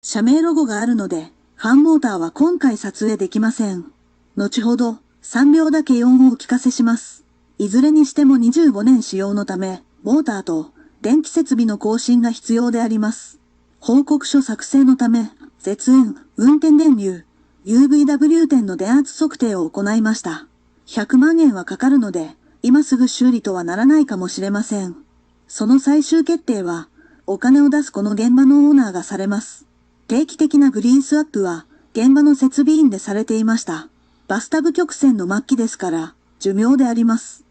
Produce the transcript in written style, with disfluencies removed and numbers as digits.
社名ロゴがあるので、ファンモーターは今回撮影できません。後ほど、3秒だけ音をお聞かせします。いずれにしても25年使用のため、モーターと電気設備の更新が必要であります。報告書作成のため、絶運、運転電流、UVW 点の電圧測定を行いました。100万円はかかるので、今すぐ修理とはならないかもしれません。その最終決定は、お金を出すこの現場のオーナーがされます。定期的なグリーンスワップは、現場の設備員でされていました。バスタブ曲線の末期ですから、寿命であります。